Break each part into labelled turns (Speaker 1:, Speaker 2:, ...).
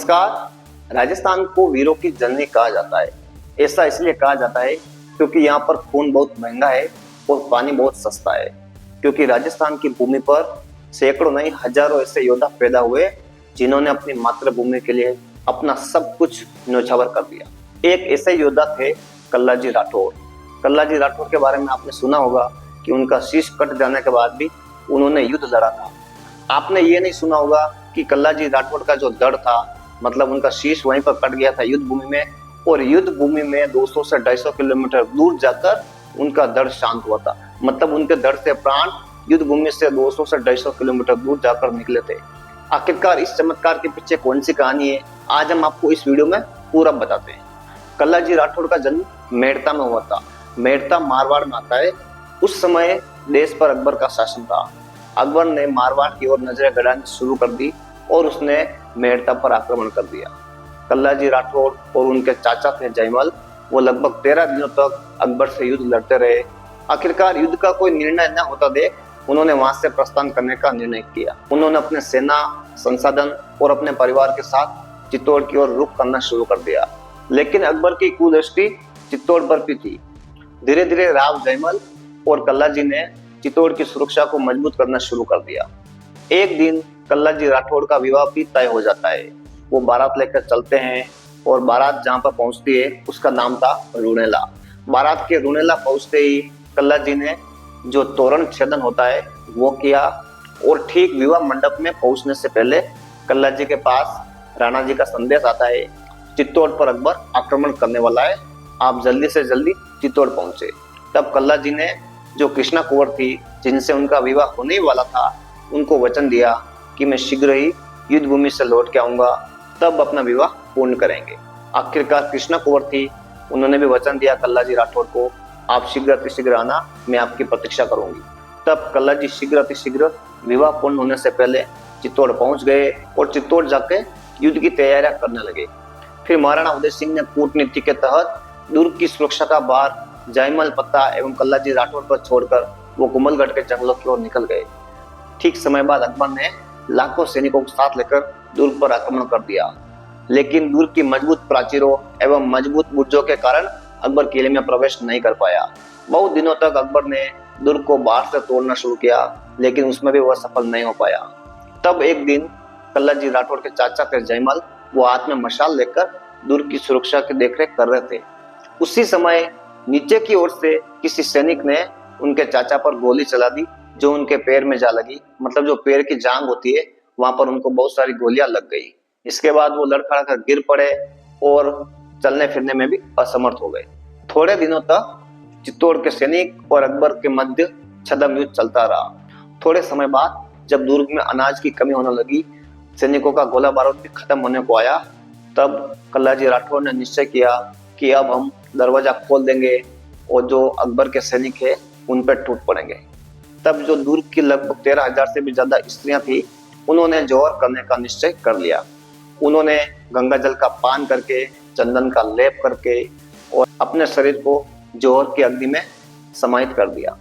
Speaker 1: नमस्कार। राजस्थान को वीरों की जननी कहा जाता है। ऐसा इसलिए कहा जाता है क्योंकि यहाँ पर खून बहुत महंगा है और पानी बहुत सस्ता है। क्योंकि राजस्थान की भूमि पर सैकड़ों नहीं हजारों ऐसे योद्धा पैदा हुए जिन्होंने अपनी मातृभूमि के लिए अपना सब कुछ न्यौछावर कर दिया। एक ऐसे योद्धा थे कल्लाजी राठौर। कल्लाजी राठौर के बारे में आपने सुना होगा कि उनका शीश कट जाने के बाद भी उन्होंने युद्ध लड़ा था। आपने ये नहीं सुना होगा कि कल्लाजी राठौर का जो दर्द था, मतलब उनका शीश वहीं पर कट गया था युद्ध भूमि में, और युद्ध भूमि में 200 से 250 किलोमीटर दूर जाकर उनका दर्द शांत हुआ था। मतलब उनके दर्द से प्राण युद्ध भूमि से 200 से 250 किलोमीटर दूर जाकर निकले थे। आखिरकार इस चमत्कार के पीछे कौन सी कहानी है, आज हम आपको इस वीडियो में पूरा बताते हैं। कल्लाजी राठौर का जन्म मेड़ता में हुआ था। मेड़ता मारवाड़ में आता है। उस समय देश पर अकबर का शासन था। अकबर ने मारवाड़ की ओर नजरें गड़ानी शुरू कर दी और उसने मेड़ता पर आक्रमण कर दिया। कल्लाजी राठौर और उनके चाचा थे जयमल, वो लगभग 13 दिनों तक अकबर से युद्ध लड़ते रहे। आखिरकार युद्ध का कोई निर्णय न होता देख उन्होंने वहां से प्रस्थान करने का निर्णय किया। उन्होंने अपने सेना, संसाधन और अपने परिवार के साथ चित्तौड़ की ओर रुख करना शुरू कर दिया। लेकिन अकबर की कुदृष्टि चित्तौड़ पर भी थी। धीरे धीरे राव जयमल और कल्लाजी ने चित्तौड़ की सुरक्षा को मजबूत करना शुरू कर दिया। एक दिन कल्लाजी राठौर का विवाह भी तय हो जाता है। वो बारात लेकर चलते हैं और बारात जहाँ पर पहुंचती है उसका नाम था रुणेला। बारात के रुणेला पहुंचते ही कल्लाजी ने जो तोरण छेदन होता है वो किया, और ठीक विवाह मंडप में पहुंचने से पहले कल्लाजी के पास राणा जी का संदेश आता है, चित्तौड़ पर अकबर आक्रमण करने वाला है, आप जल्दी से जल्दी चित्तौड़ पहुंचे। तब कल्लाजी ने जो कृष्णा कुंवर थी जिनसे उनका विवाह होने वाला था, उनको वचन दिया कि मैं शीघ्र ही युद्ध भूमि से लौट के आऊंगा, तब अपना विवाह पूर्ण करेंगे। आखिरकार कृष्णा कुंवर थी, उन्होंने भी वचन दिया कल्लाजी राठौर को, आप शीघ्र अतिशीघ्र आना, मैं आपकी प्रतीक्षा करूंगी। तब कल्लाजी शीघ्र अतिशीघ्र विवाह पूर्ण होने से पहले चित्तौड़ पहुंच गए और चित्तौड़ जाके युद्ध की तैयारियां करने लगे। फिर महाराणा उदय सिंह ने कूटनीति के तहत दुर्ग की सुरक्षा का भार जयमल पत्ता एवं कल्लाजी राठौर पर छोड़कर वो कुंभलगढ़ के जंगलों की ओर निकल गए। ठीक समय बाद अकबर ने लाखों सैनिकों को साथ लेकर दुर्ग पर आक्रमण कर दिया। लेकिन दुर्ग की मजबूत प्राचीरों एवं मजबूत बुर्जों के कारण अकबर किले में प्रवेश नहीं कर पाया। बहुत दिनों तक अकबर ने दुर्ग को बाहर से तोड़ना शुरू किया, लेकिन उसमें भी वह सफल नहीं हो पाया। तब एक दिन कल्लाजी राठौर के चाचा थे जयमल, वो हाथ में मशाल लेकर दुर्ग की सुरक्षा की देखरेख कर रहे थे। उसी समय नीचे की ओर से किसी सैनिक ने उनके चाचा पर गोली चला दी, जो उनके पैर में जा लगी। मतलब जो पैर की जांग होती है वहां पर उनको बहुत सारी गोलियां लग गई। इसके बाद वो लड़खड़ा कर गिर पड़े और चलने फिरने में भी असमर्थ हो गए। थोड़े दिनों तक चित्तौड़ के सैनिक और अकबर के मध्य छद्म युद्ध चलता रहा। थोड़े समय बाद जब दुर्ग में अनाज की कमी होने लगी, सैनिकों का गोला बारूद भी खत्म होने को आया, तब कल्लाजी राठौर ने निश्चय किया कि अब हम दरवाजा खोल देंगे और जो अकबर के सैनिक है उन पर टूट पड़ेंगे। तब जो दुर्ग की लगभग 13,000 से भी ज्यादा स्त्रियां थी, उन्होंने जौहर करने का निश्चय कर लिया। उन्होंने गंगा जल का पान करके, चंदन का लेप करके और अपने शरीर को जौहर की अग्नि में समाहित कर दिया।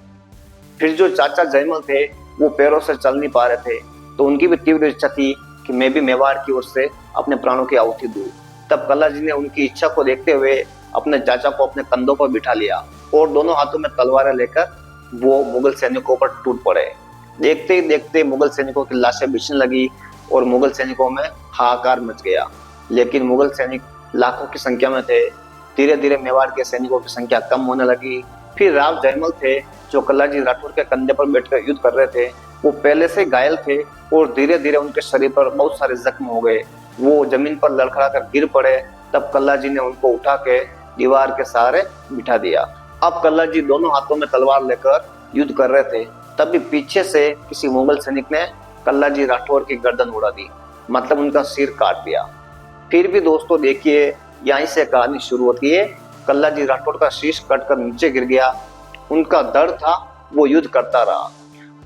Speaker 1: फिर जो चाचा जयमल थे वो पैरों से चल नहीं पा रहे थे, तो उनकी भी तीव्र इच्छा थी कि मैं भी मेवाड़ की ओर से अपने प्राणों की आहुति दूं। तब कल्लाजी ने उनकी इच्छा को देखते हुए अपने चाचा को अपने कंधों पर बिठा लिया और दोनों हाथों में तलवारें लेकर वो मुगल सैनिकों पर टूट पड़े। देखते ही देखते मुगल सैनिकों की लाशें बिछने लगी और मुगल सैनिकों में हाहाकार मच गया। लेकिन मुगल सैनिक लाखों की संख्या में थे। धीरे धीरे मेवाड़ के सैनिकों की संख्या कम होने लगी। फिर राव जयमल थे, जो कल्लाजी राठौर के कंधे पर बैठकर युद्ध कर रहे थे, वो पहले से घायल थे और धीरे धीरे उनके शरीर पर बहुत सारे जख्म हो गए। वो जमीन पर लड़खड़ा कर गिर पड़े। तब कल्लाजी ने उनको उठा के दीवार के सहारे बिठा दिया। अब कल्लाजी दोनों हाथों में तलवार लेकर युद्ध कर रहे थे, तभी पीछे से किसी मुगल सैनिक ने कल्लाजी राठौर की गर्दन उड़ा दी, मतलब उनका सिर काट दिया। फिर भी दोस्तों देखिए, यहीं से कहानी शुरू होती है। कल्लाजी राठौर का शीश कटकर नीचे गिर गया। उनका दर्द था, वो युद्ध करता रहा।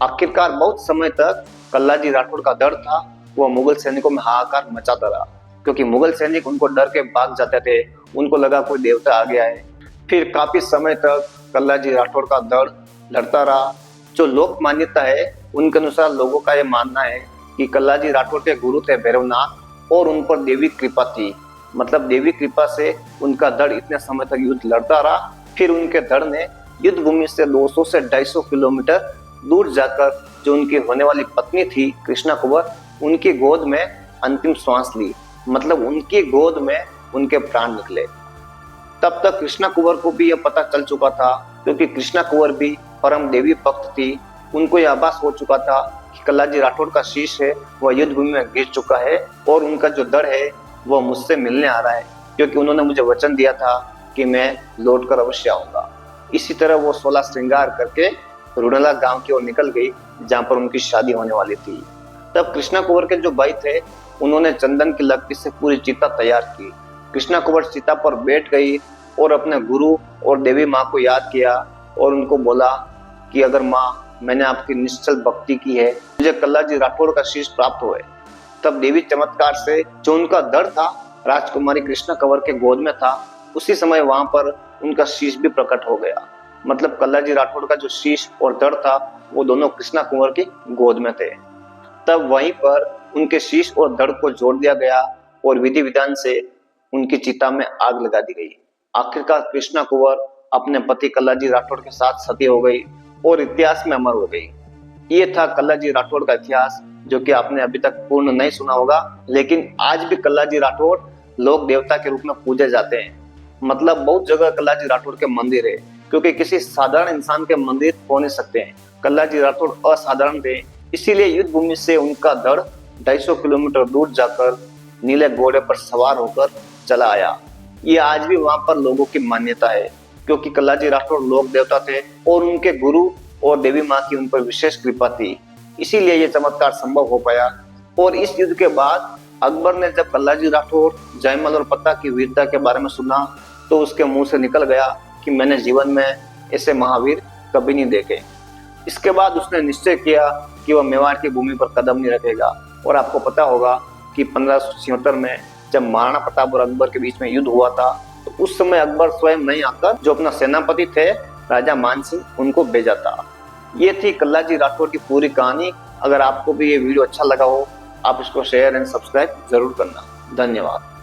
Speaker 1: आखिरकार बहुत समय तक कल्लाजी राठौर का दर्द था, वो मुगल सैनिकों में हाहाकार मचाता रहा, क्योंकि मुगल सैनिक उनको डर के भाग जाते थे। उनको लगा कोई देवता आ गया है। फिर काफी समय तक कल्लाजी राठौर का दर्द लड़ता रहा। जो लोक मान्यता है उनके अनुसार लोगों का यह मानना है कि कल्लाजी राठौर के गुरु थे भैरवनाथ, और उन पर देवी कृपा थी। मतलब देवी कृपा से उनका धड़ इतने समय तक युद्ध लड़ता रहा। फिर उनके धड़ ने युद्ध भूमि से 200 से 250 किलोमीटर दूर जाकर जो उनकी होने वाली पत्नी थी कृष्णा कुंवर, उनकी गोद में अंतिम श्वास ली। मतलब उनकी गोद में उनके प्राण निकले। तब तक कृष्णा कुंवर को भी यह पता चल चुका था, क्योंकि कृष्णा कुंवर भी परम देवी भक्त थी। उनको यह आभास हो चुका था कि कल्लाजी राठौड़ का शीश है वह युद्ध भूमि में गिर चुका है और उनका जो धड़ है वह मुझसे मिलने आ रहा है, क्योंकि उन्होंने मुझे वचन दिया था कि मैं लौट कर अवश्य आऊंगा। इसी तरह वो 16 श्रृंगार करके रुड़ला गांव की ओर निकल गई, जहां पर उनकी शादी होने वाली थी। तब कृष्णा कुंवर के जो भाई थे उन्होंने चंदन की लकड़ी से पूरी चिता तैयार की। कृष्णा कुंवर चिता पर बैठ गई और अपने गुरु और देवी माँ को याद किया और उनको बोला कि अगर माँ, मैंने आपकी निश्चल भक्ति की है, मुझे कल्लाजी राठौड़ का शीश प्राप्त हुए। तब देवी चमत्कार से जो उनका धड़ था राजकुमारी कृष्णा कुंवर के गोद में था, उसी समय वहां पर उनका शीश भी प्रकट हो गया। मतलब कल्लाजी राठौड़ का जो शीश और धड़ था वो दोनों कृष्णा कुंवर की गोद में थे। तब वहीं पर उनके शीश और धड़ को जोड़ दिया गया और विधि विधान से उनकी चिता में आग लगा दी गई। आखिरकार कृष्णा कुंवर अपने पति कल्लाजी राठौड़ के साथ सती हो गई और इतिहास में अमर हो गई। ये था कल्लाजी राठौड़ का इतिहास, जो कि आपने अभी तक पूर्ण नहीं सुना होगा, लेकिन आज भी कल्लाजी राठौड़ लोक देवता के रूप में पूजे जाते हैं। मतलब बहुत जगह कल्लाजी राठौड़ के मंदिर है, क्योंकि किसी साधारण इंसान के मंदिर हो नहीं सकते हैं। कल्लाजी राठौड़ असाधारण थे, इसीलिए युद्ध भूमि से उनका धड़ 250 किलोमीटर दूर जाकर नीले घोड़े पर सवार होकर चला आया। ये आज भी वहां पर लोगों की मान्यता है, क्योंकि कल्लाजी राठौड़ लोक देवता थे और उनके गुरु और देवी माँ की उन पर विशेष कृपा थी, इसीलिए ये चमत्कार संभव हो पाया। और इस युद्ध के बाद अकबर ने जब कल्लाजी राठौड़, जयमल और पत्ता की वीरता के बारे में सुना, तो उसके मुंह से निकल गया कि मैंने जीवन में ऐसे महावीर कभी नहीं देखे। इसके बाद उसने निश्चय किया कि वह मेवाड़ की भूमि पर कदम नहीं रखेगा। और आपको पता होगा कि 1576 में जब महाराणा प्रताप और अकबर के बीच में युद्ध हुआ था, तो उस समय अकबर स्वयं नहीं आकर जो अपना सेनापति थे राजा मान सिंह, उनको भेजा था। ये थी कल्लाजी राठौड़ की पूरी कहानी। अगर आपको भी ये वीडियो अच्छा लगा हो, आप इसको शेयर एंड सब्सक्राइब जरूर करना। धन्यवाद।